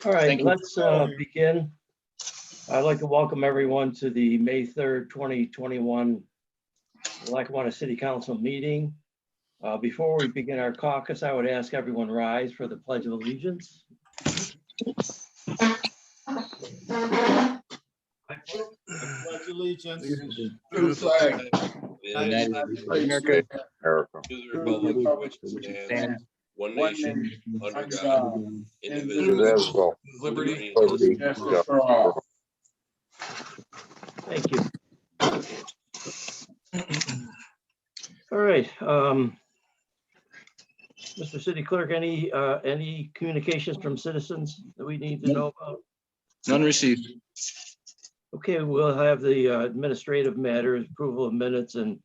All right, Thank you. let's begin. I'd like to welcome everyone to the May 3rd, 2021 Lackawanna City Council meeting. Before we begin our caucus, I would ask everyone rise for the Pledge of Allegiance. I pledge allegiance to the flag of the United States of America, to the republic for which it stands, one nation, under God, indivisible, with liberty and justice for all. Thank you. All right, Mr. City Clerk, any communications from citizens that we need to know about? None received. Okay, we'll have the administrative matters, approval of minutes and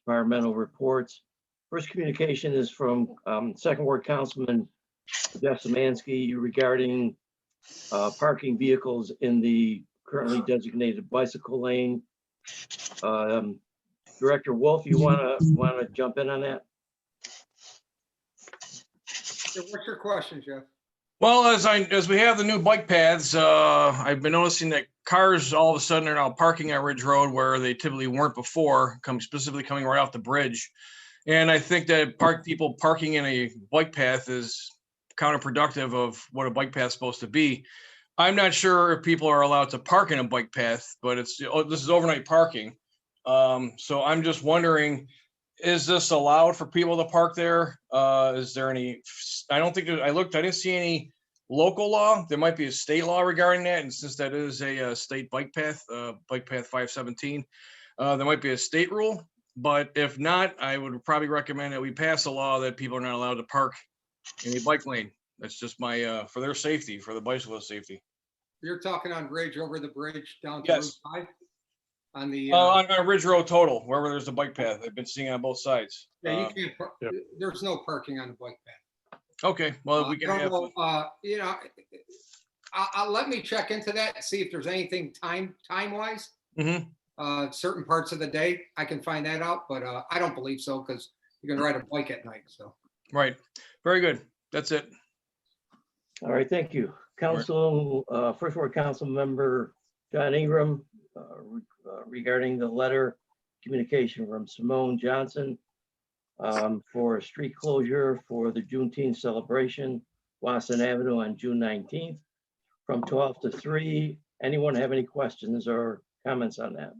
environmental reports. First communication is from Second Ward Councilman Jeff Szymanski regarding parking vehicles in the currently designated bicycle lane. Director Wolf, you wanna jump in on that? What's your question, Jeff? Well, as we have the new bike paths, I've been noticing that cars all of a sudden are now parking on Ridge Road where they typically weren't before, specifically coming right off the bridge. And I think that people parking in a bike path is counterproductive of what a bike path is supposed to be. I'm not sure if people are allowed to park in a bike path, but this is overnight parking. So I'm just wondering, is this allowed for people to park there? Is there any, I don't think, I didn't see any local law. There might be a state law regarding that. And since that is a state bike path 517, there might be a state rule. But if not, I would probably recommend that we pass a law that people are not allowed to park in a bike lane. That's just my, for their safety, for the bicyclist safety. You're talking on Ridge, over the bridge down to Yes. Route 5? On the, On Ridge Road total, wherever there's a bike path. I've been seeing it on both sides. yeah, you can't, there's no parking on the bike path. Okay, well, we can I have. don't know, you know, I'll let me check into that and see if there's anything time-wise. Certain parts of the day, I can find that out, but I don't believe so, because you can ride a bike at night, so. Right, very good. That's it. All right, thank you. Council, First Ward Council Member John Ingram regarding the letter communication from Simone Johnson for a street closure for the Juneteenth celebration, Wasson Avenue on June 19th from 12 to 3. Anyone have any questions or comments on that?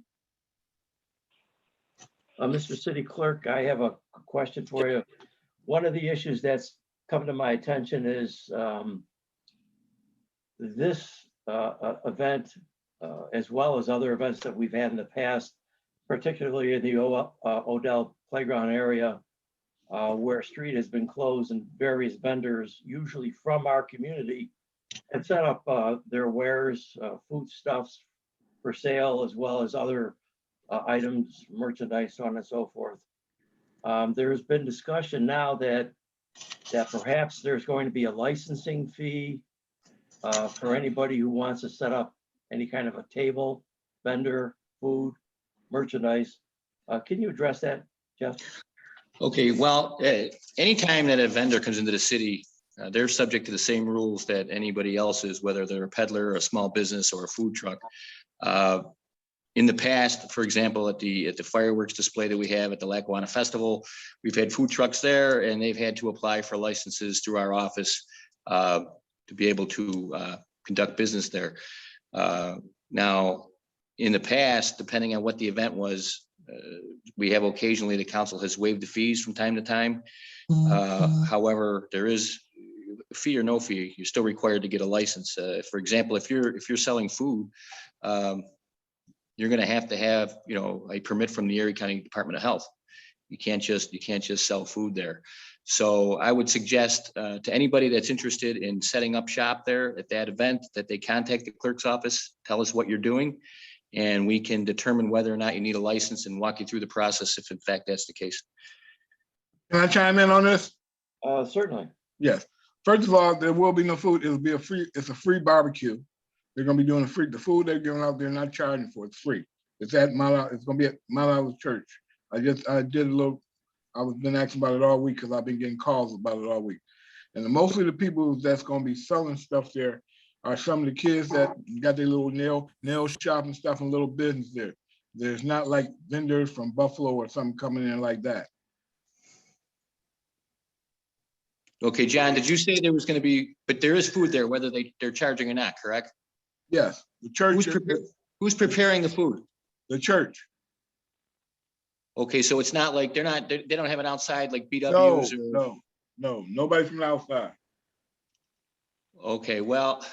Mr. City Clerk, I have a question for you. One of the issues that's come to my attention is this event, as well as other events that we've had in the past, particularly in the Odell Playground area, where street has been closed and various vendors, usually from our community, have set up their wares, foodstuffs for sale, as well as other items, merchandise, so on and so forth. There's been discussion now that perhaps there's going to be a licensing fee for anybody who wants to set up any kind of a table, vendor, food, merchandise. Can you address that, Jeff? Okay, well, anytime that a vendor comes into the city, they're subject to the same rules that anybody else is, whether they're a peddler, a small business, or a food truck. In the past, for example, at the fireworks display that we have at the Lackawanna Festival, we've had food trucks there, and they've had to apply for licenses through our office to be able to conduct business there. Now, in the past, depending on what the event was, we have occasionally, the council has waived the fees from time to time. However, there is a fee or no fee, you're still required to get a license. For example, if you're selling food, you're going to have, you know, a permit from the Erie County Department of Health. You can't just sell food there. So I would suggest to anybody that's interested in setting up shop there at that event, that they contact the clerk's office, tell us what you're doing, and we can determine whether or not you need a license and walk you through the process if in fact that's the case. Can I chime in on this? Certainly. Yes. First of all, there will be no food. It's a free barbecue. They're going to be doing the food they're giving out. They're not charging for it. It's free. It's at it's going to be at Mount Church. I did a little. I've been asking about it all week because I've been getting calls about it all week. And mostly the people that's going to be selling stuff there are some of the kids that got their little nail shop and stuff and little business there. There's not like vendors from Buffalo or something coming in like that. Okay, John, did you say there was gonna be, but there is food there, whether they're charging or not, correct? Yes, the church, Who's preparing the food? the church. Okay, so it's not like they don't have it outside like No, BW's or, no, nobody from the outside. okay, well,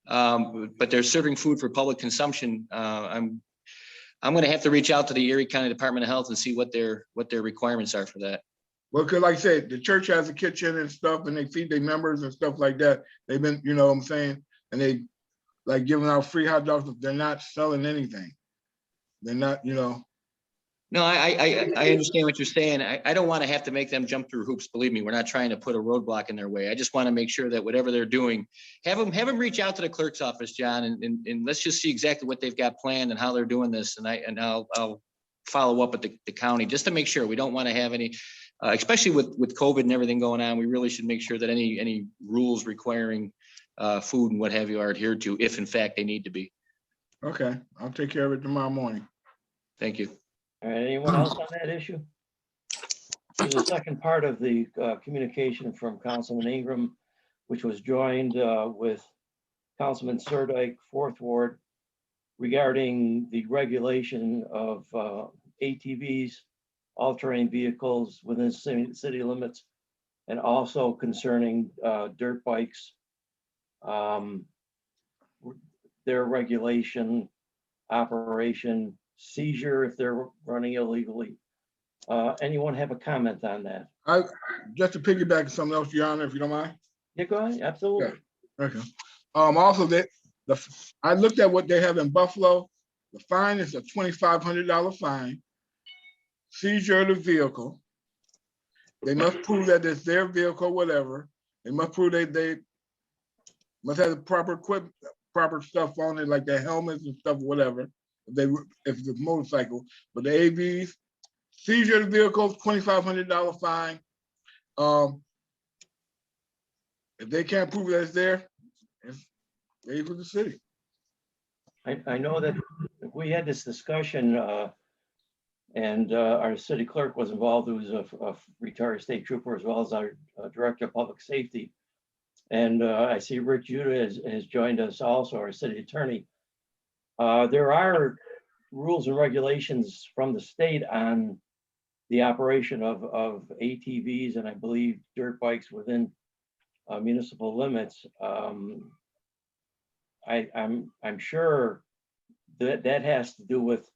but they're serving food for public consumption. I'm gonna have to reach out to the Erie County Department of Health and see what their requirements are for that. Well, cause like I said, the church has a kitchen and stuff and they feed their members and stuff like that. They've been, you know what I'm saying? And they like giving out free hot dogs. They're not selling anything. They're not, you know. No, I understand what you're saying. I don't want to have to make them jump through hoops. Believe me, we're not trying to put a roadblock in their way. I just want to make sure that whatever they're doing, have them reach out to the clerk's office, John, and let's just see exactly what they've got planned and how they're doing this. And I'll follow up with the county just to make sure. We don't want to have any, especially with COVID and everything going on. We really should make sure that any rules requiring food and what have you are adhered to, if in fact they need to be. Okay, I'll take care of it tomorrow morning. Thank you. All right, anyone else on that issue? There's a second part of the communication from Councilman Ingram, which was joined with Councilman Sirdike, 4th Ward, regarding the regulation of ATVs, all-terrain vehicles within city limits, and also concerning dirt bikes, their regulation, operation, seizure if they're running illegally. Anyone have a comment on that? Just to piggyback on something else, Your Honor, if you don't mind. Yeah, go ahead, absolutely. Okay. Also I looked at what they have in Buffalo. The fine is a $2,500 fine. Seizure of the vehicle. They must prove that it's their vehicle, whatever. They must prove they must have the proper equipment, proper stuff on it, like their helmets and stuff, whatever. If it's a motorcycle, but the AVs, seizure of the vehicle, $2,500 fine. If they can't prove that it's there, it's paid for the city. I know that we had this discussion and our city clerk was involved, who was a retired state trooper, as well as our director of public safety. And I see Rick Judah has joined us also, our city attorney. There are rules and regulations from the state on the operation of ATVs and I believe dirt bikes within municipal limits. I'm sure that has to do with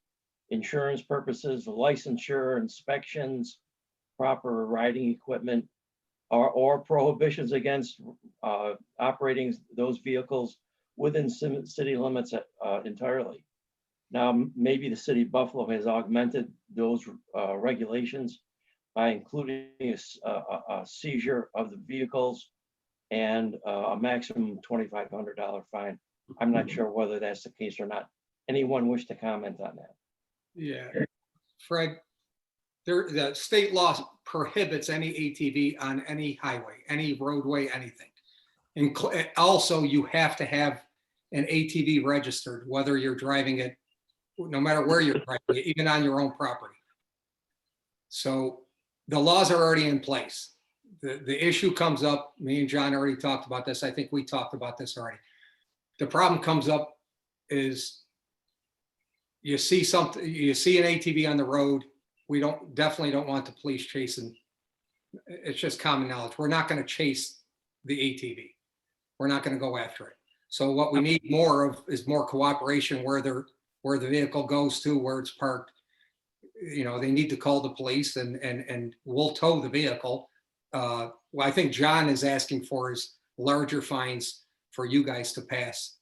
insurance purposes, licensure, inspections, proper riding equipment, or prohibitions against operating those vehicles within city limits entirely. Now, maybe the city of Buffalo has augmented those regulations by including a seizure of the vehicles and a maximum $2,500 fine. I'm not sure whether that's the case or not. Anyone wish to comment on that? Yeah, Fred, the state law prohibits any ATV on any highway, any roadway, anything. And also you have to have an ATV registered, whether you're driving it, no matter where you're driving it, even on your own property. So the laws are already in place. The issue comes up, me and John already talked about this. I think we talked about this already. The problem comes up is you see something, you see an ATV on the road. We definitely don't want the police chasing. It's just common knowledge. We're not going to chase the ATV. We're not going to go after it. So what we need more of is more cooperation where the vehicle goes to, where it's parked. You know, they need to call the police and we'll tow the vehicle. What I think John is asking for is larger fines for you guys to pass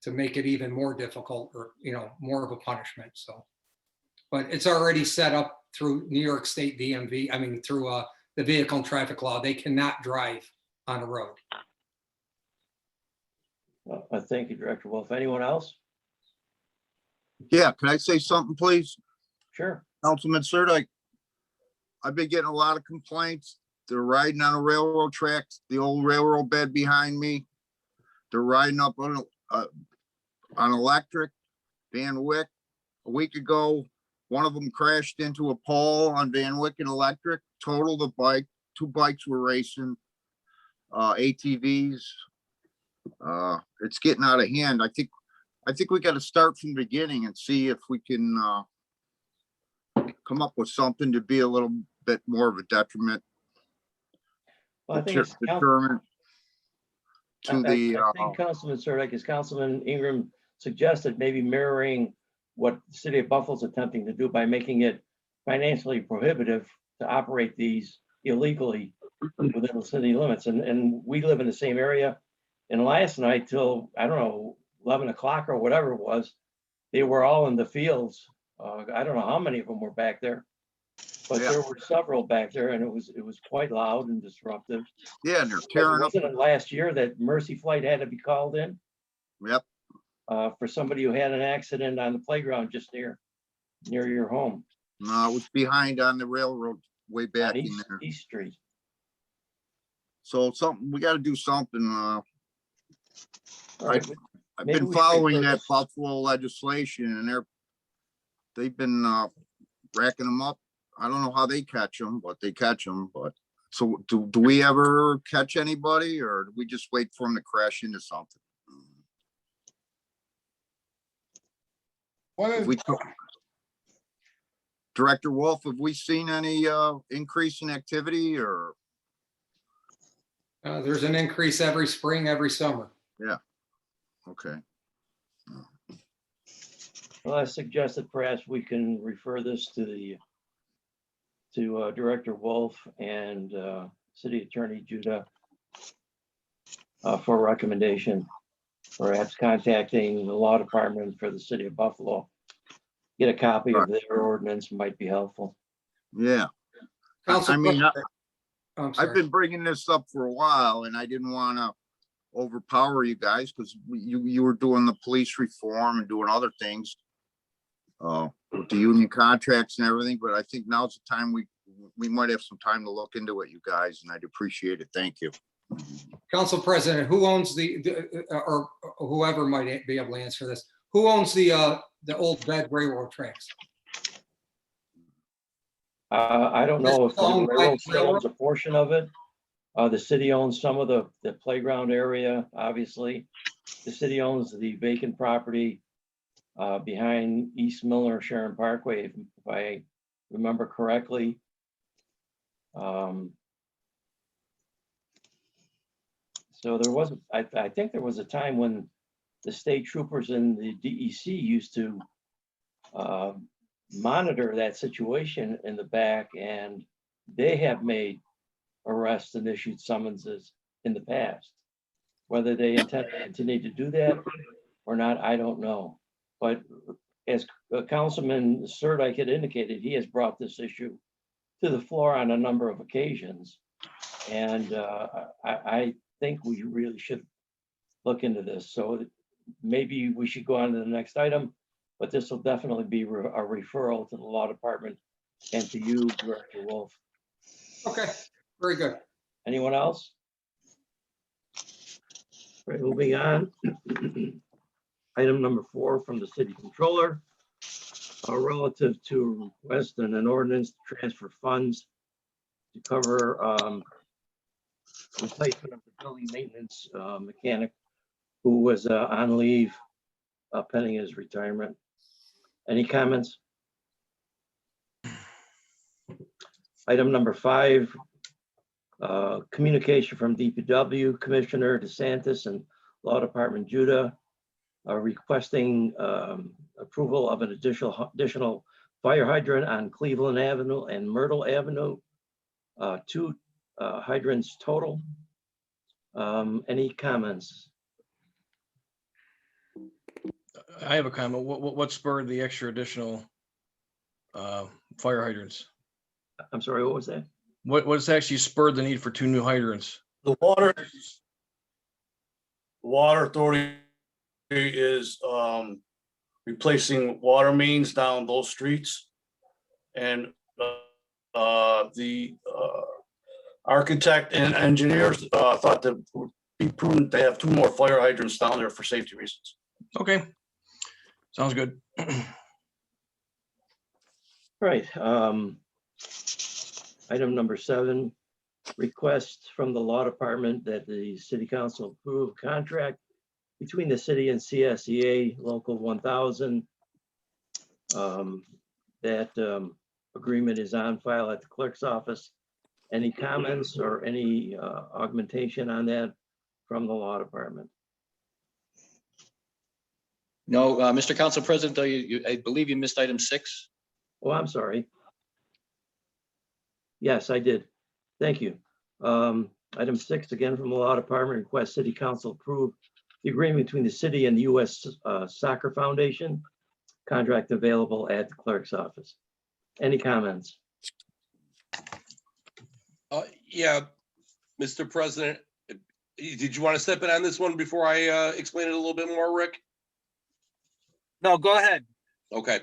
to make it even more difficult, or, you know, more of a punishment. So, but it's already set up through New York State DMV. I mean, through the vehicle and traffic law, they cannot drive on a road. Well, thank you, Director Wolf. Anyone else? Yeah, can I say something, please? Sure. Councilman Sirdike, I've been getting a lot of complaints. They're riding on a railroad tracks, the old railroad bed behind me. they're riding up on electric. Van Wyck, a week ago, one of them crashed into a pole on Van Wyck and electric, totaled the bike. 2 bikes were racing, ATVs. It's getting out of hand. I think we got to start from the beginning and see if we can come up with something to be a little bit more of a detriment. Well, I think it's Determined to the. I think Councilman Sirdike, as Councilman Ingram suggested, maybe mirroring what the city of Buffalo's attempting to do by making it financially prohibitive to operate these illegally within the city limits. And we live in the same area. And last night till, I don't know, 11 o'clock or whatever it was, they were all in the fields. I don't know how many of them were back there, but Yeah. there were several back there, and it was quite loud and disruptive. Yeah, and they're tearing up. Wasn't it last year that Mercy Flight had to be called in Yep. for somebody who had an accident on the playground just near your home No, it was behind on the railroad way back on in East, there. East Street? So something, we got to do something. All right, I've Maybe been we should following refer that this- Buffalo legislation and they've been racking them up. I don't know how they catch them, but they catch them. But so do we ever catch anybody, or do we just wait for them to crash into something? What Have is, we Director Wolf, have we seen any increase in activity or? There's an increase every spring, every summer. Okay, Well, I suggest that perhaps we can refer this to Director Wolf and City Attorney Judah for recommendation, perhaps contacting the law department for the city of Buffalo. Get a copy of their ordinance might be helpful. yeah. Council I mean, President- I'm I've sorry. been bringing this up for a while and I didn't want to overpower you guys because you were doing the police reform and doing other things. With the union contracts and everything, but I think now's the time we might have some time to look into it, you guys, and I'd appreciate it. Thank you. Council President, who owns or whoever might be able to answer this, who owns the old bed railroad tracks? I don't know if the Owned by railroad still railroad? owns a portion of it. The city owns some of the playground area, obviously. The city owns the vacant property behind East Miller Sharon Parkway, if I remember correctly. So there was, I think there was a time when the state troopers and the DEC used to monitor that situation in the back, and they have made arrests and issued summonses in the past. Whether they intend to continue to do that or not, I don't know. But as Councilman Sirdike had indicated, he has brought this issue to the floor on a number of occasions. And I think we really should look into this. So maybe we should go on to the next item, but this will definitely be a referral to the law department and to you, Director Wolf. Okay, very good. Anyone else? Right, moving on. Item number 4 from the city controller, relative to request and an ordinance to transfer funds to cover replacement of the building maintenance mechanic who was on leave pending his retirement. Any comments? Item number 5, communication from DPW Commissioner DeSantis and Law Department Judah requesting approval of an additional fire hydrant on Cleveland Avenue and Myrtle Avenue. 2 hydrants total. Any comments? I have a comment. What spurred the extra additional fire hydrants? I'm sorry, what was that? What's actually spurred the need for 2 new hydrants? The water authority is replacing water mains down those streets. And the architect and engineers thought that be prudent to have 2 more fire hydrants down there for safety reasons. Okay. Sounds good. Right. Item number 7, request from the law department that the city council approve contract between the city and CSEA Local 1000. That agreement is on file at the clerk's office. Any comments or any augmentation on that from the law department? No, Mr. Council President, I believe you missed item 6. Oh, I'm sorry. Yes, I did. Thank you. Item 6, again from the law department, request city council approve the agreement between the city and the U.S. Soccer Foundation. Contract available at the clerk's office. Any comments? Yeah, Mr. President, did you want to step in on this one before I explain it a little bit more, Rick? No, go ahead. Okay.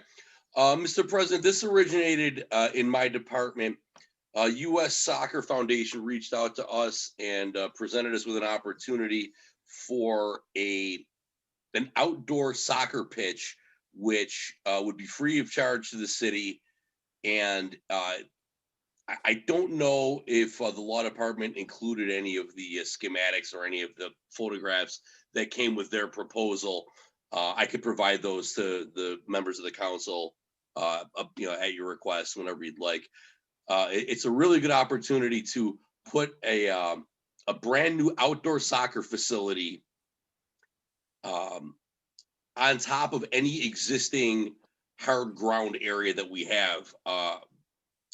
Mr. President, this originated in my department. U.S. Soccer Foundation reached out to us and presented us with an opportunity for an outdoor soccer pitch, which would be free of charge to the city. And I don't know if the law department included any of the schematics or any of the photographs that came with their proposal. I could provide those to the members of the council, at your request whenever you'd like. It's a really good opportunity to put a brand new outdoor soccer facility on top of any existing hard ground area that we have.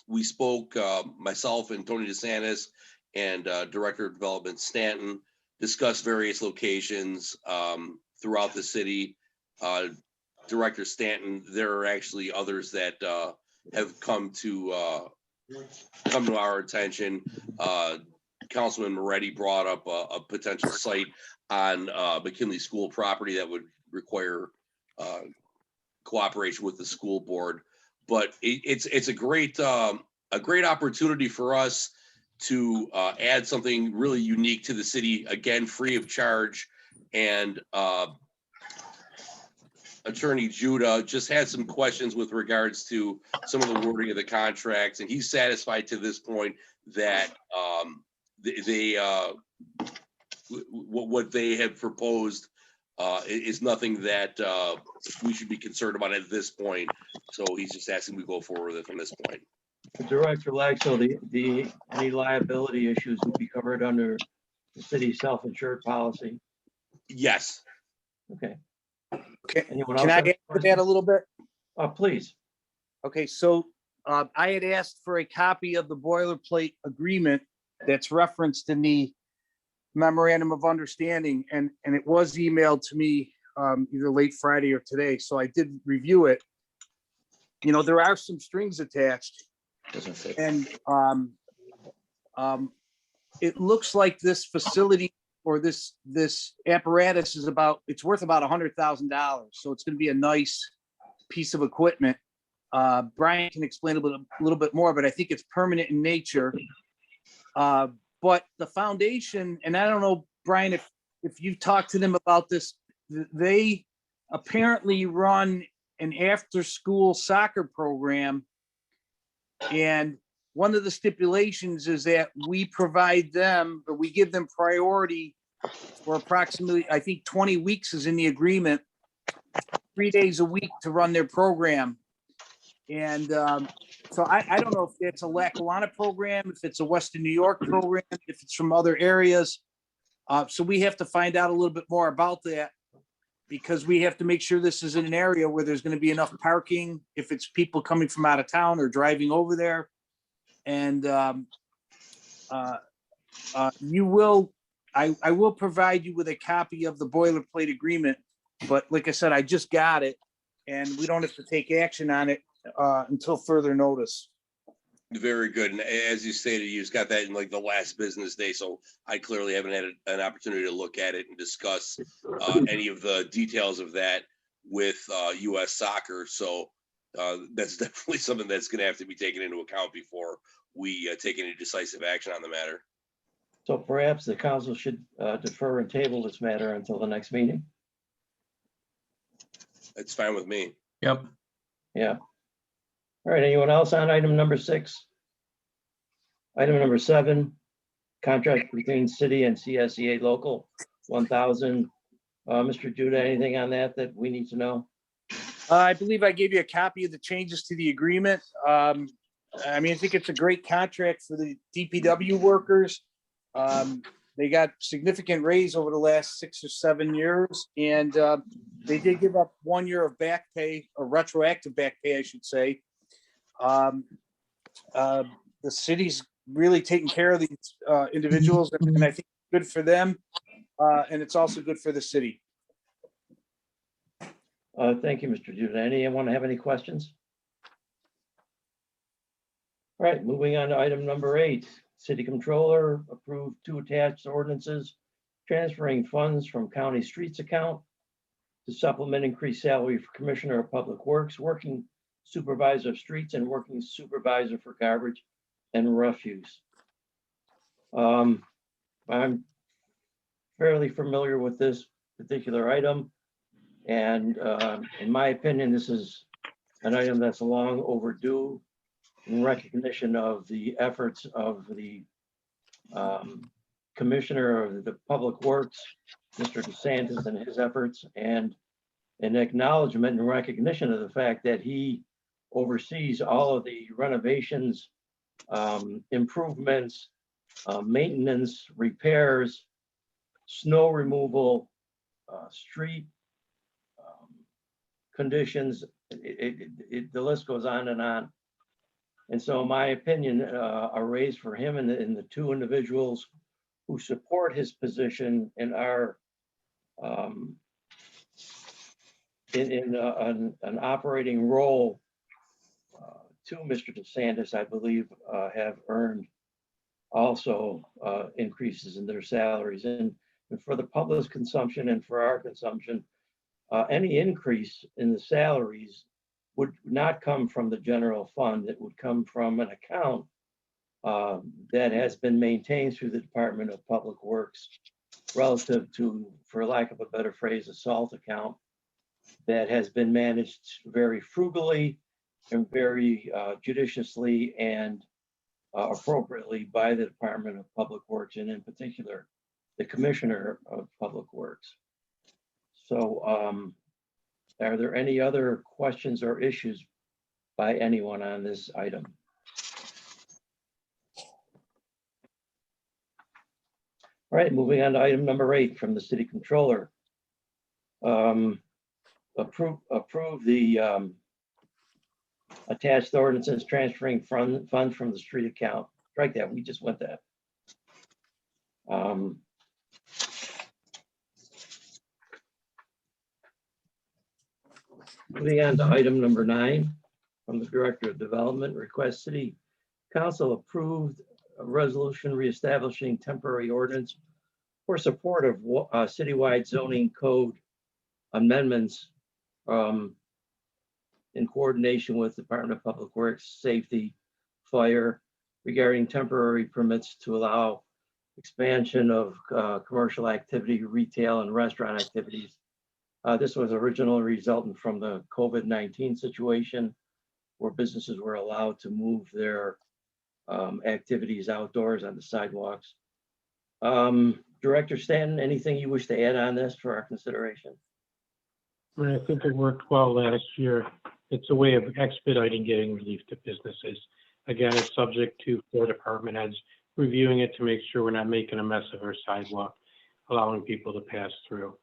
We spoke, myself and Tony DeSantis and Director of Development Stanton, discussed various locations throughout the city. Director Stanton, there are actually others that have come to our attention. Councilman Moretti brought up a potential site on McKinley School property that would require cooperation with the school board. But it's a great opportunity for us to add something really unique to the city, again, free of charge. And Attorney Judah just had some questions with regards to some of the wording of the contracts, and he's satisfied to this point that what they have proposed is nothing that we should be concerned about at this point. So he's just asking we go forward with it from this point. Director Laxo, any liability issues would be covered under the city's self-insured policy? Yes. Okay. Can I add to that a little bit? Please. Okay, so I had asked for a copy of the boilerplate agreement that's referenced in the memorandum of understanding, and it was emailed to me either late Friday or today, so I did review it. You know, there are some strings attached, Doesn't fit. and it looks like this facility or this apparatus is it's worth about $100,000, so it's going to be a nice piece of equipment. Brian can explain a little bit more, but I think it's permanent in nature. But the foundation, and I don't know, Brian, if you've talked to them about this, they apparently run an after-school soccer program. And one of the stipulations is that we provide them, or we give them priority for approximately, I think 20 weeks is in the agreement, 3 days a week to run their program. And so I don't know if it's a Lackawanna program, if it's a Western New York program, if it's from other areas. So we have to find out a little bit more about that, because we have to make sure this is in an area where there's going to be enough parking if it's people coming from out of town or driving over there. And I will provide you with a copy of the boilerplate agreement, but like I said, I just got it and we don't have to take action on it until further notice. Very good. And as you stated, you just got that in like the last business day. So I clearly haven't had an opportunity to look at it and discuss any of the details of that with U.S. Soccer. So that's definitely something that's going to have to be taken into account before we take any decisive action on the matter. So perhaps the council should defer and table this matter until the next meeting. It's fine with me. Yep. Yeah. All right, anyone else on item number 6? Item number 7, contract between city and CSEA local 1000. Mr. Judah, anything on that we need to know? I believe I gave you a copy of the changes to the agreement. I mean, I think it's a great contract for the DPW workers. They got significant raise over the last 6 or 7 years, and they did give up 1 year of back pay, or retroactive back pay, I should say. The city's really taking care of these individuals, and I think it's good for them, and it's also good for the city. Thank you, Mr. Judah. Anyone have any questions? All right, moving on to item number 8. City Controller approved 2 attached ordinances transferring funds from county streets account to supplement increased salary for Commissioner of Public Works, Working Supervisor of Streets, and Working Supervisor for Garbage and Refuse. I'm fairly familiar with this particular item, and in my opinion, this is an item that's long overdue in recognition of the efforts of the Commissioner of the Public Works, Mr. DeSantis, and his efforts, and an acknowledgement and recognition of the fact that he oversees all of the renovations, improvements, maintenance, repairs, snow removal, street conditions. The list goes on and on. And so in my opinion, a raise for him and the 2 individuals who support his position and are in an operating role to Mr. DeSantis, I believe, have earned also increases in their salaries. And for the public's consumption and for our consumption, any increase in the salaries would not come from the general fund. It would come from an account that has been maintained through the Department of Public Works relative to, for lack of a better phrase, a SALT account that has been managed very frugally and very judiciously and appropriately by the Department of Public Works, and in particular, the Commissioner of Public Works. So are there any other questions or issues by anyone on this item? All right, moving on to item number 8 from the City Controller. Approve the attached ordinances transferring funds from the street account. Strike that, we just went that. Moving on to item number 9 from the Director of Development, request City Council approved a resolution reestablishing temporary ordinance for support of citywide zoning code amendments in coordination with the Department of Public Works, Safety, Fire, regarding temporary permits to allow expansion of commercial activity, retail, and restaurant activities. This was originally resulting from the COVID-19 situation where businesses were allowed to move their activities outdoors on the sidewalks. Director Stanton, anything you wish to add on this for our consideration? I think it worked well last year. It's a way of expediting getting relief to businesses. Again, it's subject to 4 department heads reviewing it to make sure we're not making a mess of our sidewalk, allowing people to pass through.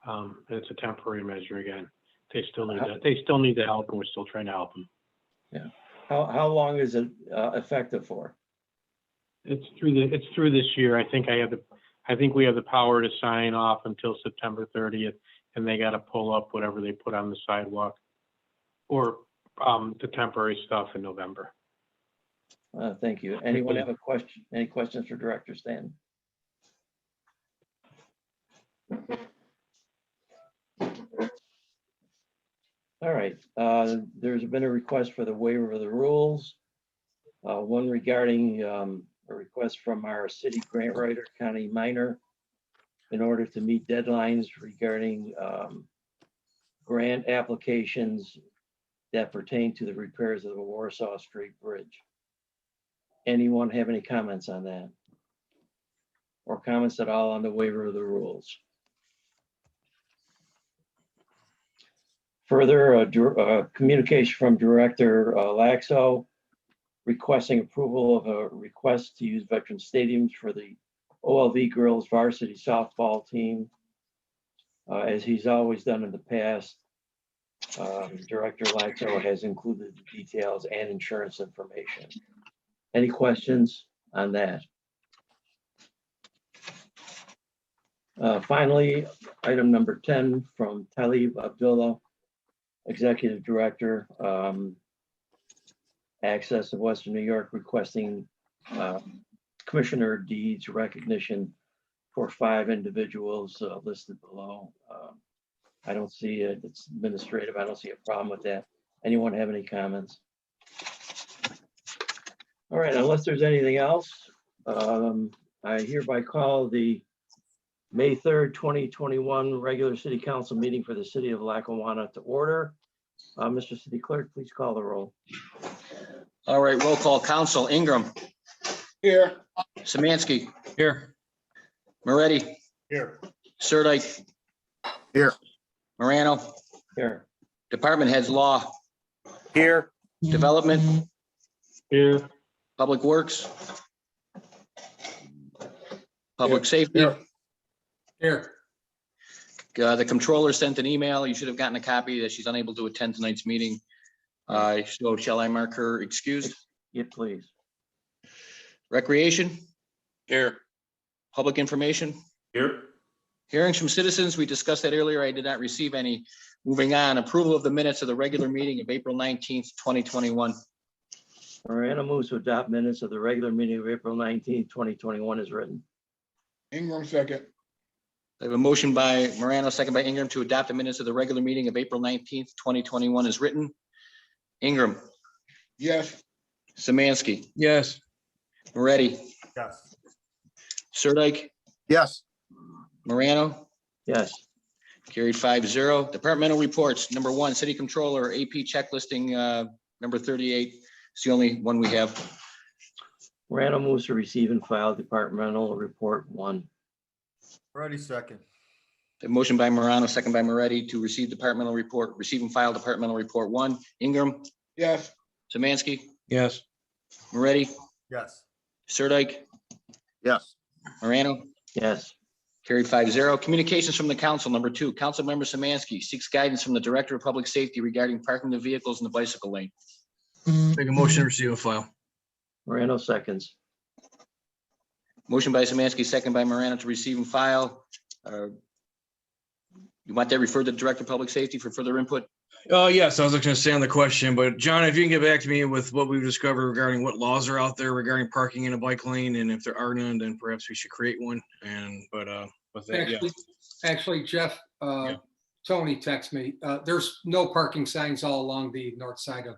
And it's a temporary measure again. They still need that. They still need the help, and we're still trying to help them. Yeah. How long is it effective for? It's through this year. I think we have the power to sign off until September 30th, and they got to pull up whatever they put on the sidewalk or the temporary stuff in November. Thank you. Anyone have a question? Any questions for Director Stanton? All right, there's been a request for the waiver of the rules. One regarding a request from our city grant writer, Connie Minor, in order to meet deadlines regarding grant applications that pertain to the repairs of the Warsaw Street Bridge. Anyone have any comments on that? Or comments at all on the waiver of the rules? Further, communication from Director Laxo requesting approval of a request to use veteran stadiums for the OLV girls varsity softball team. As he's always done in the past, Director Laxo has included the details and insurance information. Any questions on that? Finally, item number 10 from Talib Abdullah, Executive Director, Access of Western New York, requesting Commissioner deeds recognition for 5 individuals listed below. I don't see it. It's administrative. I don't see a problem with that. Anyone have any comments? All right, unless there's anything else, I hereby call the May 3rd, 2021 regular city council meeting for the city of Lackawanna to order. Mr. City Clerk, please call the roll. All right, roll call. Council. Ingram. Here. Samansky. Here. Moretti. Here. Sirdike. Here. Morano. Here. Department heads. Law. Here. Development. Here. Public Works. Public Safety. Here. Here. The controller sent an email. You should have gotten a copy that she's unable to attend tonight's meeting. So shall I mark her excused? Yeah, please. Recreation, Here. public information, Here. hearings from citizens. We discussed that earlier. I did not receive any. Moving on, approval of the minutes of the regular meeting of April 19th, 2021. Morano moves to adopt minutes of the regular meeting of April 19th, 2021 is written. Ingram second. I have a motion by Morano, second by Ingram, to adopt the minutes of the regular meeting of April 19th, 2021 is written. Ingram. Yes. Samansky. Yes. Moretti. Yes. Sirdike. Yes. Morano. Yes. Carried 5-0. Departmental reports. Number 1, City Controller, AP checklisting, number 38. It's the only one we have. Morano moves to receive and file departmental report 1. Ready, second. A motion by Morano, second by Moretti, to receive departmental report, receive and file departmental report 1. Ingram. Yes. Samansky. Yes. Moretti. Yes. Sirdike. Yes. Morano. Yes. Carried 5-0. Communications from the council. Number 2, Councilmember Samansky seeks guidance from the Director of Public Safety regarding parking the vehicles in the bicycle lane. Make a motion to receive and file. Morano seconds. Motion by Samansky, second by Morano, to receive and file. You want that referred to the Director of Public Safety for further input? Yes, I was going to say on the question, but John, if you can get back to me with what we've discovered regarding what laws are out there regarding parking in a bike lane, and if there are none, then perhaps we should create one. And with that, yeah. Actually, Jeff, Tony texted me. There's no parking signs all along the north side of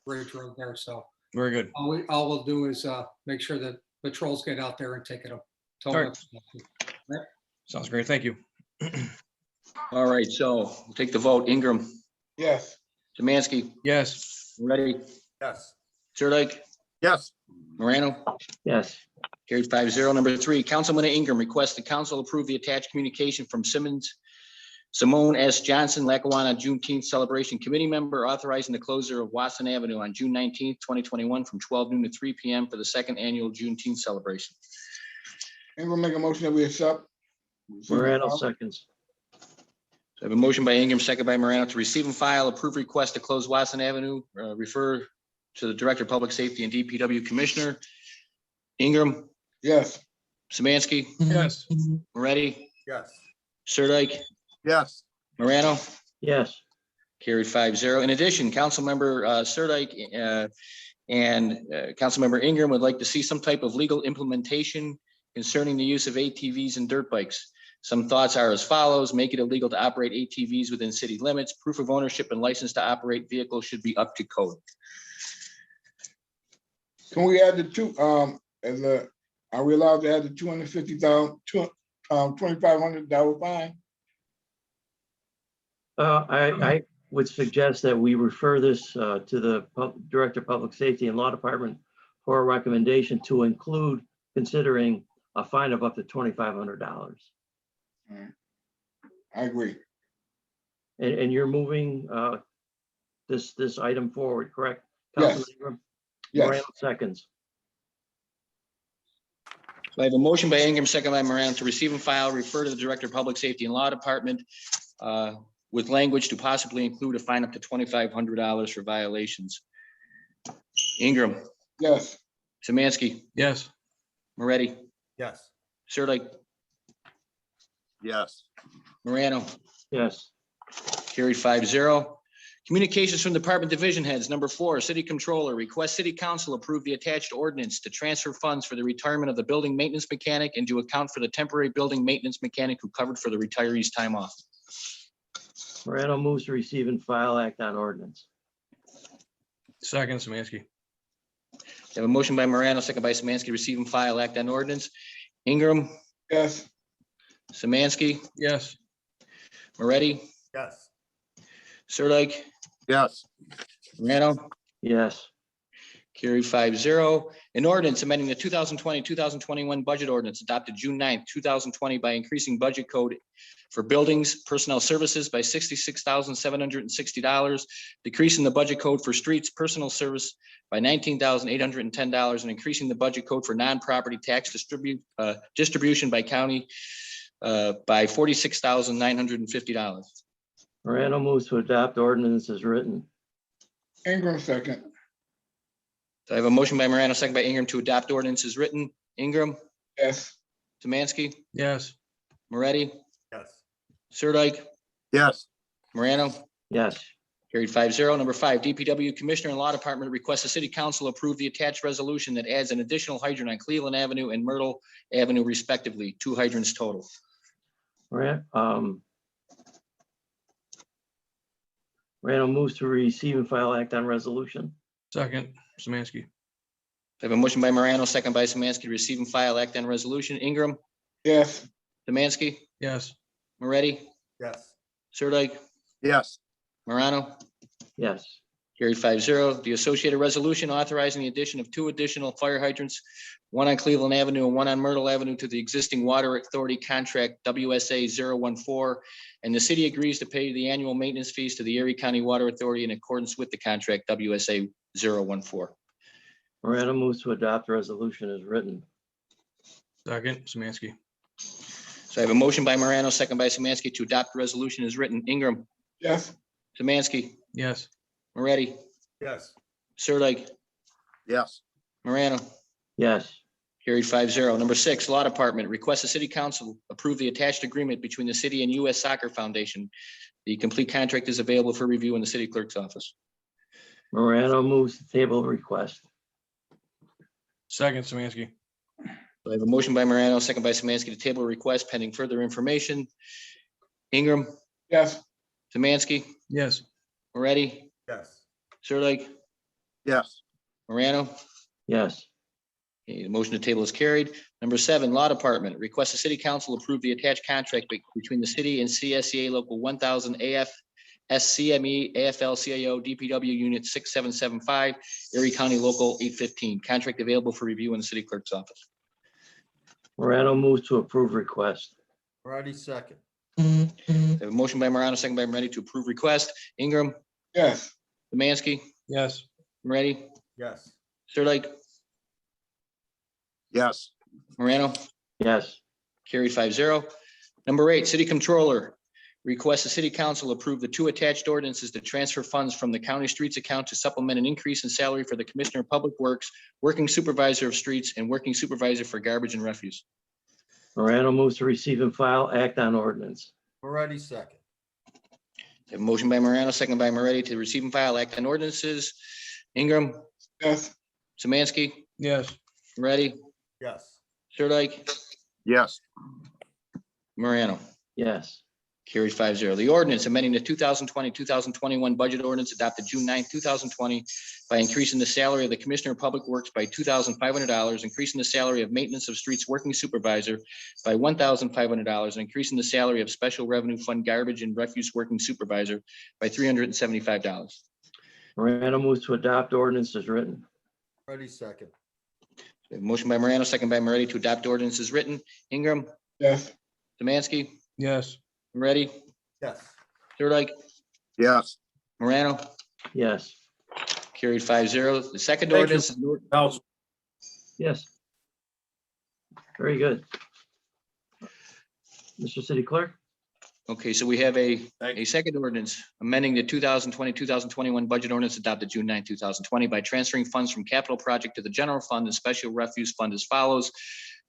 Ridge Road there. So Very good. all we'll do is make sure that patrols get out there and take it up. All right. Sounds great. Thank you. All right, so we'll take the vote. Ingram. Yes. Samansky. Yes. Ready. Yes. Sirdike. Yes. Morano. Yes. Carried 5-0. Number 3, Councilman Ingram requests the council approve the attached communication from Simone S. Johnson, Lackawanna Juneteenth Celebration Committee member, authorizing the closure of Watson Avenue on June 19th, 2021 from 12 noon to 3 p.m. for the 2nd annual Juneteenth celebration. Ingram make a motion that we accept. Morano seconds. So I have a motion by Ingram, second by Morano, to receive and file approved request to close Watson Avenue, refer to the Director of Public Safety and DPW Commissioner. Ingram. Yes. Samansky. Yes. Moretti. Yes. Sirdike. Yes. Morano. Yes. Carried 5-0. In addition, Councilmember Sirdike and Councilmember Ingram would like to see some type of legal implementation concerning the use of ATVs and dirt bikes. Some thoughts are as follows: make it illegal to operate ATVs within city limits. Proof of ownership and license to operate vehicles should be up to code. Can we add the two, as a, are we allowed to have the $250,000 fine? I would suggest that we refer this to the Director of Public Safety and Law Department for a recommendation to include considering a fine of up to $2,500. I agree. And you're moving this item forward, correct? Yes. Councilman Ingram? Yes. Morano seconds. So I have a motion by Ingram, second by Morano to receive and file, refer to the Director of Public Safety and Law Department with language to possibly include a fine up to $2,500 for violations. Ingram, Yes. Samansky, Yes. Moretti, Yes. Sirdike, Yes. Morano, Yes. carried 5-0. Communications from Department Division Heads. Number 4, City Controller requests City Council approve the attached ordinance to transfer funds for the retirement of the building maintenance mechanic and to account for the temporary building maintenance mechanic who covered for the retiree's time off. Morano moves to receive and file act on ordinance. Second, Samansky. Have a motion by Morano, second by Samansky, receive and file act on ordinance. Ingram, Yes. Samansky, Yes. Moretti, Yes. Sirdike, Yes. Morano, Yes. carried 5-0. An ordinance amending the 2020-2021 budget ordinance adopted June 9th, 2020 by increasing budget code for buildings, personnel services by $66,760, decreasing the budget code for streets, personal service by $19,810, and increasing the budget code for non-property tax distribution by county by $46,950. Morano moves to adopt ordinance as written. Ingram second. So I have a motion by Morano, second by Ingram to adopt ordinance as written. Ingram, Yes. Samansky, Yes. Moretti, Yes. Sirdike, Yes. Morano, Yes. carried 5-0. Number 5, DPW Commissioner and Law Department requests the City Council approve the attached resolution that adds an additional hydrant on Cleveland Avenue and Myrtle Avenue respectively, 2 hydrants total. Morano moves to receive and file act on resolution. Second, Samansky. I have a motion by Morano, second by Samansky, to receive and file act on resolution. Ingram, Yes. Samansky, Yes. Moretti, Yes. Sirdike, Yes. Morano, Yes. carried 5-0. The associated resolution authorizing the addition of 2 additional fire hydrants, 1 on Cleveland Avenue and 1 on Myrtle Avenue to the existing Water Authority contract WSA 014. And the city agrees to pay the annual maintenance fees to the Erie County Water Authority in accordance with the contract WSA 014. Morano moves to adopt the resolution as written. Second, Samansky. So I have a motion by Morano, second by Samansky to adopt the resolution as written. Ingram, Yes. Samansky, Yes. Moretti, Yes. Sirdike, Yes. Morano, Yes. carried 5-0. Number 6, Law Department requests the City Council approve the attached agreement between the city and U.S. Soccer Foundation. The complete contract is available for review in the city clerk's office. Morano moves to table request. Second, Samansky. So I have a motion by Morano, second by Samansky to table request pending further information. Ingram, Yes. Samansky, Yes. Moretti, Yes. Sirdike, Yes. Morano. Yes. Okay, the motion to table is carried. Number 7, Law Department requests the City Council approve the attached contract between the city and CSEA Local 1000 AF SCME AFL CIO DPW Unit 6775, Erie County Local 815. Contract available for review in the city clerk's office. Morano moves to approve request. Moretti second. I have a motion by Morano, second by Moretti to approve request. Ingram, Yes. Samansky, Yes. Moretti, Yes. Sirdike, Yes. Morano, Yes. carried 5-0. Number 8, City Controller requests the City Council approve the 2 attached ordinances to transfer funds from the county streets account to supplement an increase in salary for the Commissioner of Public Works, Working Supervisor of Streets, and Working Supervisor for Garbage and Refuse. Morano moves to receive and file act on ordinance. Moretti second. I have a motion by Morano, second by Moretti to receive and file act on ordinances. Ingram, Yes. Samansky, Yes. Moretti, Yes. Sirdike, Yes. Morano. Yes. Carried 5-0. The ordinance amending the 2020-2021 budget ordinance adopted June 9, 2020 by increasing the salary of the Commissioner of Public Works by $2,500, increasing the salary of Maintenance of Streets Working Supervisor by $1,500, and increasing the salary of Special Revenue Fund Garbage and Refuse Working Supervisor by $375. Morano moves to adopt ordinance as written. Ready, second. We have a motion by Morano, second by Moretti to adopt ordinance as written. Ingram, Yes. Samansky, Yes. Moretti, Yes. Sirdike, yes, Morano, Yes. carried 5-0. The second Thank you. ordinance, Council, Yes. Very good. Mr. City Clerk? okay, so we have a Thank you. second ordinance amending the 2020-2021 budget ordinance adopted June 9, 2020 by transferring funds from capital project to the general fund and special refuse fund as follows.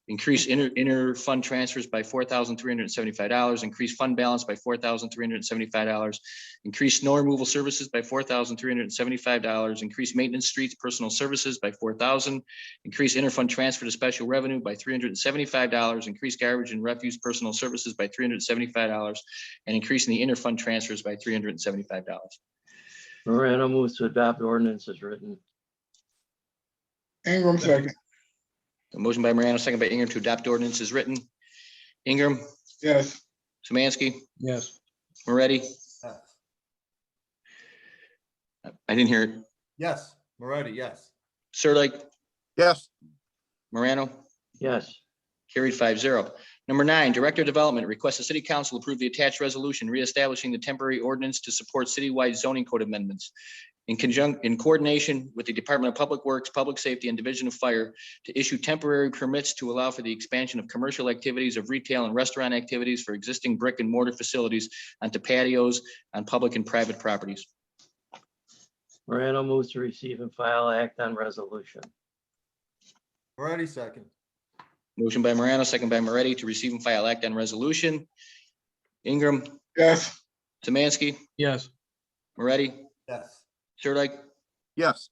Increase inter fund transfers by $4,375, increase fund balance by $4,375, increase snow removal services by $4,375, increase maintenance streets personal services by $4,000, increase interfund transfer to special revenue by $375, increase garbage and refuse personal services by $375, and increasing the interfund transfers by $375. Morano moves to adopt ordinance as written. Ingram second. A motion by Morano, second by Ingram to adopt ordinance is written. Ingram, Yes. Samansky, Yes. Moretti. Yes. I didn't hear it. Yes, Moretti, yes. Sirdike, yes, Morano, Yes. carried 5-0. Number 9, Director of Development requests the City Council approve the attached resolution reestablishing the temporary ordinance to support citywide zoning code amendments in coordination with the Department of Public Works, Public Safety, and Division of Fire to issue temporary permits to allow for the expansion of commercial activities of retail and restaurant activities for existing brick and mortar facilities onto patios on public and private properties. Morano moves to receive and file act on resolution. Moretti, second. Motion by Morano, second by Moretti to receive and file act on resolution. Ingram, Yes. Samansky, Yes. Moretti, Yes. Sirdike, yes,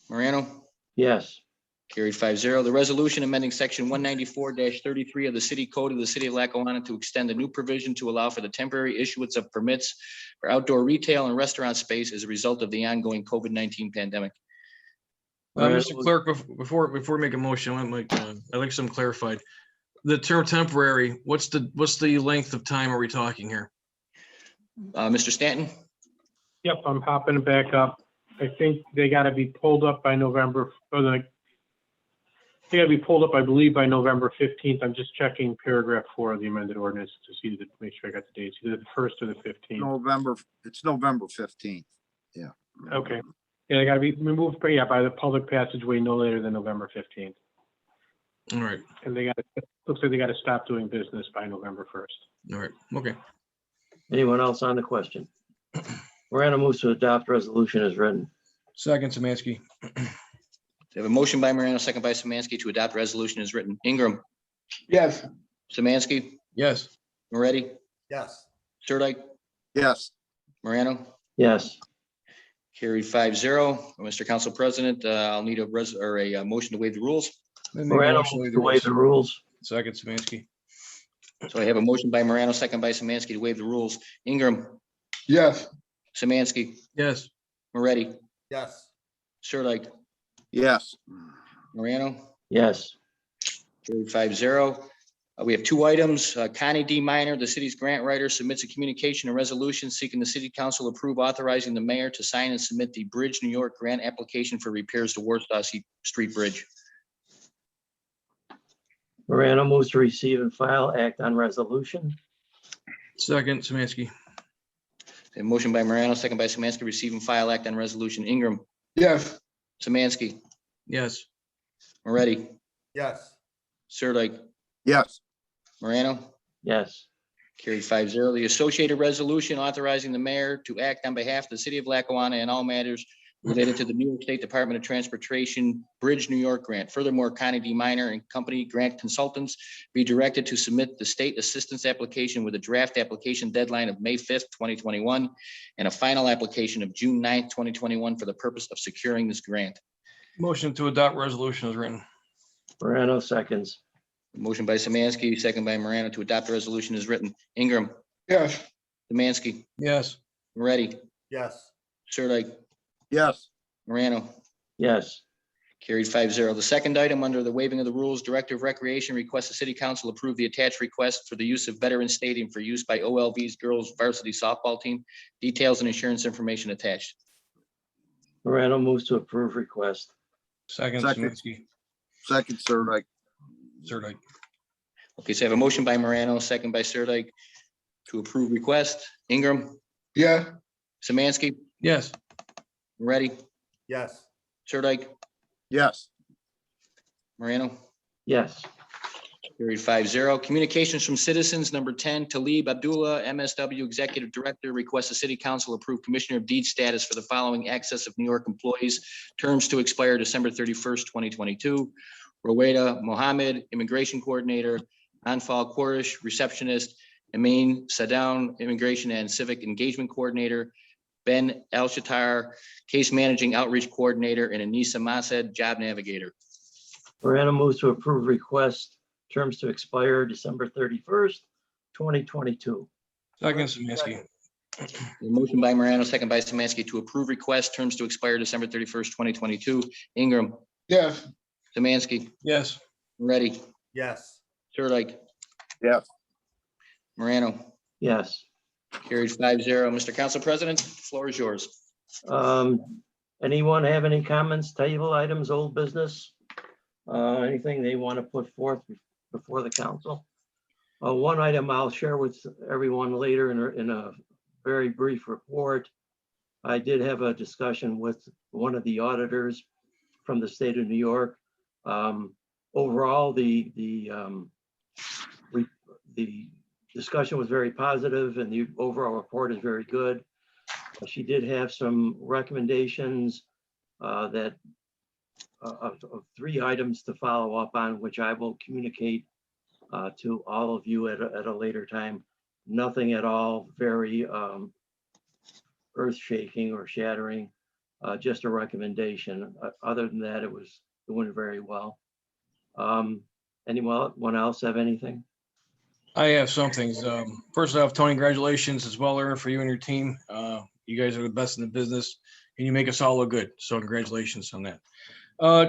Morano, Yes. carried 5-0. The resolution amending section 194-33 of the city code of the city of Lackawanna to extend a new provision to allow for the temporary issuance of permits for outdoor retail and restaurant space as a result of the ongoing COVID-19 pandemic. Mr. Clerk, before we make a motion, I'd like some clarified. The term temporary, what's the length of time are we talking here? Mr. Stanton? Yep, I'm hopping it back up. I think they gotta be pulled up by November, they gotta be pulled up, I believe, by November 15th. I'm just checking paragraph 4 of the amended ordinance to see, to make sure I got the dates, either the 1st or the 15th. it's November 15th. Okay. Yeah, they gotta be removed, by the public passageway no later than November 15th. All right, And looks like they gotta stop doing business by November 1st. all right, okay. Anyone else on the question? Morano moves to adopt resolution as written. Second, Samansky. We have a motion by Morano, second by Samansky to adopt resolution as written. Ingram, Yes. Samansky, Yes. Moretti, Yes. Sirdike, Yes, Morano, Yes. carried 5-0. Mr. Council President, I'll need a motion to waive the rules. Morano moves to waive the rules. Second, Samansky. So I have a motion by Morano, second by Samansky to waive the rules. Ingram, Yes. Samansky, Yes. Moretti, Yes. Sirdike, yes, Morano, Yes. carried 5-0. We have 2 items. Connie D. Minor, the city's grant writer, submits a communication and resolution seeking the city council approve authorizing the mayor to sign and submit the Bridge New York grant application for repairs to Warsaw Street Bridge. Morano moves to receive and file act on resolution. Second, Samansky. A motion by Morano, second by Samansky, receive and file act on resolution. Ingram, Yes. Samansky, Yes. Moretti, Yes. Sirdike, yes, Morano, Yes. carried 5-0. The associated resolution authorizing the mayor to act on behalf of the city of Lackawanna in all matters related to the New York State Department of Transportation Bridge New York grant. Furthermore, Connie D. Minor and company grant consultants be directed to submit the state assistance application with a draft application deadline of May 5th, 2021, and a final application of June 9th, 2021 for the purpose of securing this grant. Motion to adopt resolution is written. Morano seconds. Motion by Samansky, second by Morano to adopt the resolution is written. Ingram, Yes. Samansky, Yes. Moretti, Yes. Sirdike, Yes. Morano. yes, Carried 5-0. The second item under the waiving of the rules, Director of Recreation requests the City Council approve the attached request for the use of Veterans Stadium for use by OLV's girls varsity softball team. Details and insurance information attached. Morano moves to approve request. Second, Second. Samansky, Second, Sirdike. Sirdike. Okay, so I have a motion by Morano, second by Sirdike to approve request. Ingram, Yes. Samansky, Yes. Moretti, Yes. Sirdike, Yes. Morano. Yes, Carried 5-0. Communications from citizens, number 10, Talib Abdullah, MSW Executive Director, requests the City Council approve Commissioner of Deed status for the following Access of New York employees, terms to expire December 31st, 2022. Roweda Mohammed, Immigration Coordinator, Anfal Quarish, Receptionist, Amin Sadown, Immigration and Civic Engagement Coordinator, Ben El Shatar, Case Managing Outreach Coordinator, and Anissa Mased, Job Navigator. Morano moves to approve request, terms to expire December 31st, 2022. Second, Samansky. A motion by Morano, second by Samansky to approve request, terms to expire December 31st, 2022. Ingram, Yes. Samansky, Yes. Moretti, Yes. Sirdike, Yes. Morano. Yes. Carried 5-0. Mr. Council President, the floor is yours. Anyone have any comments, table items, old business? Anything they want to put forth before the council? One item I'll share with everyone later in a very brief report. I did have a discussion with one of the auditors from the state of New York. Overall, the discussion was very positive and the overall report is very good. She did have some recommendations of 3 items to follow up on, which I will communicate to all of you at a later time. Nothing at all very earth-shaking or shattering, just a recommendation. Other than that, it went very well. Anyone else have anything? I have some things. First off, Tony, congratulations as well, Aaron, for you and your team. You guys are the best in the business and you make us all look good. So congratulations on that.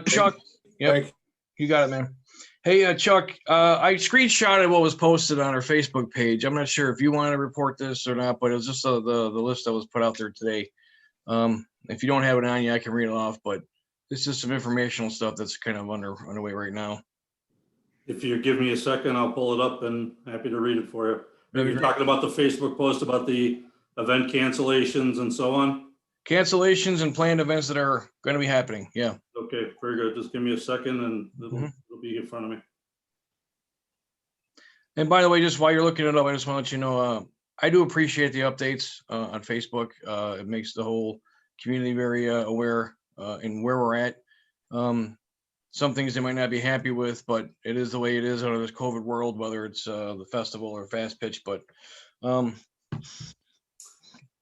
Chuck, yep, you got it, man. Hey, Chuck, I screenshotted what was posted on our Facebook page. I'm not sure if you want to report this or not, but it was just the list that was put out there today. If you don't have it on you, I can read it off, but this is some informational stuff that's kind of underway right now. If you give me a second, I'll pull it up and happy to read it for you. That'd be You're great. talking about the Facebook post about the event cancellations and so on? Cancellations and planned events that are going to be happening. Yeah. Okay, very good. Just give me a second and it'll Mhm. be in front of me. And by the way, just while you're looking it up, I just want to let you know, I do appreciate the updates on Facebook. It makes the whole community very aware in where we're at. Some things they might not be happy with, but it is the way it is under this COVID world, whether it's the festival or fast pitch. But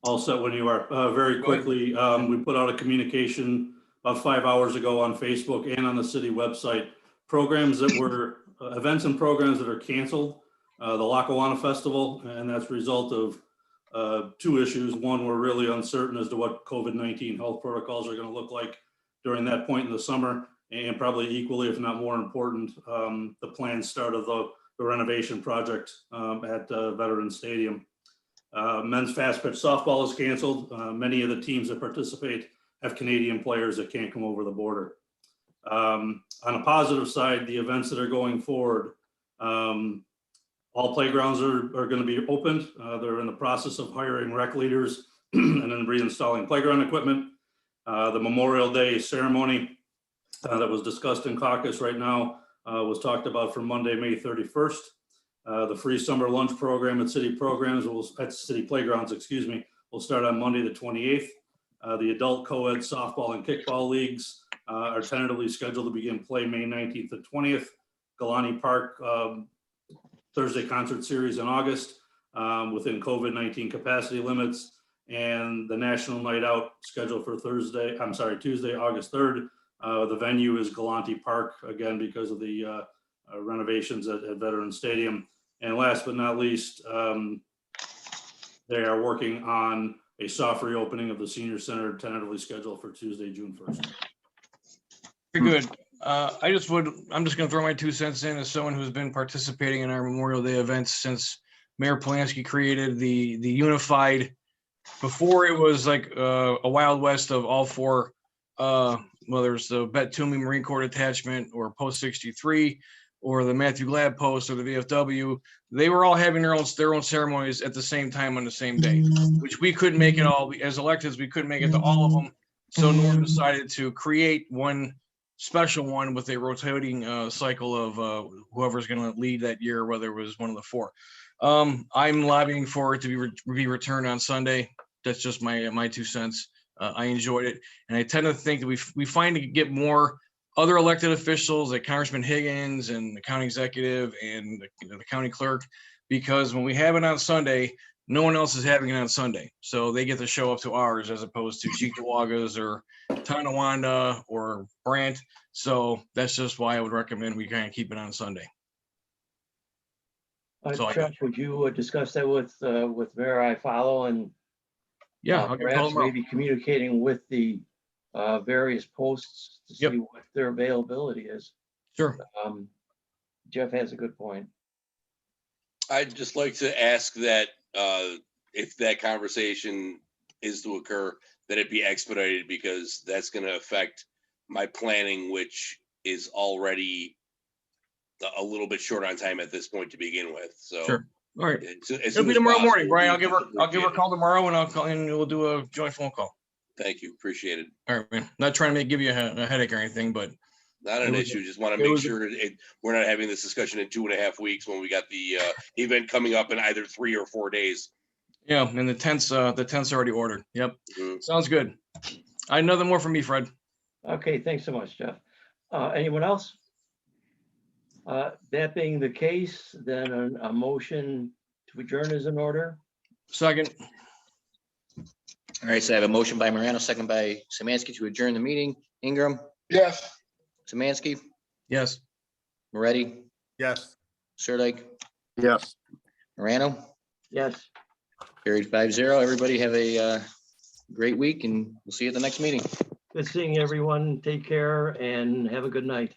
All set when you are. Very quickly, we put out a communication about 5 hours ago on Facebook and on the city website. Programs that were, events and programs that are canceled. The Lackawanna Festival, and that's a result of 2 issues. One, we're really uncertain as to what COVID-19 health protocols are going to look like during that point in the summer. And probably equally, if not more important, the planned start of the renovation project at Veterans Stadium. Men's fast pitch softball is canceled. Many of the teams that participate have Canadian players that can't come over the border. On a positive side, the events that are going forward, all playgrounds are going to be opened. They're in the process of hiring rec leaders and then reinstalling playground equipment. The Memorial Day ceremony that was discussed in caucus right now was talked about for Monday, May 31st. The free summer lunch program at city playgrounds, will start on Monday, the 28th. The adult co-ed softball and kickball leagues are tentatively scheduled to begin play May 19th and 20th. Galani Park Thursday concert series in August within COVID-19 capacity limits, and the National Night Out scheduled for Tuesday, August 3rd. The venue is Galante Park, again, because of the renovations at Veterans Stadium. And last but not least, they are working on a soft reopening of the senior center tentatively scheduled for Tuesday, June 1st. Very good. I'm just gonna throw my 2 cents in as someone who's been participating in our Memorial Day events since Mayor Polanski created the unified, before it was like a Wild West of all four, whether it's the Bet Toomey Marine Corps Detachment or Post 63 or the Matthew Glad Post or the VFW, they were all having their own ceremonies at the same time on the same day, which we couldn't make it all, as electeds, we couldn't make it to all of them. So Norm decided to create one special one with a rotating cycle of whoever's going to lead that year, whether it was one of the four. I'm lobbying for it to be returned on Sunday. That's just my 2 cents. I enjoyed it, and I tend to think that we find to get more other elected officials like Congressman Higgins and the county executive and the county clerk, because when we have it on Sunday, no one else is having it on Sunday, so they get to show up to ours as opposed to Cheektowagas or Tonawanda or Brant. So that's just why I would recommend we kind of keep it on Sunday. So Josh, would you discuss that with Mayor Iafallo and yeah, I'll call perhaps them out. maybe communicating with the various posts to see what their availability is? Sure. Jeff has a good point. I'd just like to ask that if that conversation is to occur, that it be expedited, because that's going to affect my planning, which is already a little bit short on time at this point to begin with. So Sure. All right. as It'll soon be as tomorrow possible, morning, Brian. I'll give her appreciate a it. call tomorrow, and we'll do a joint phone call. Thank you. Appreciate it. All right, man. Not trying to give you a headache or anything, but Not an issue. Just want to make sure we're not having this discussion in 2.5 weeks when we got the event coming up in either 3 or 4 days. yeah, and the tent's already ordered. Yep. Sounds good. I know nothing more from me, Fred. Okay, thanks so much, Jeff. Anyone else? That being the case, then a motion to adjourn is in order. Second. All right, so I have a motion by Morano, second by Samansky to adjourn the meeting. Ingram, Yes. Samansky, Yes. Moretti, Yes. Sirdike, Yes. Morano, Yes. carried 5-0. Everybody have a great week, and we'll see you at the next meeting. Good seeing everyone. Take care and have a good night.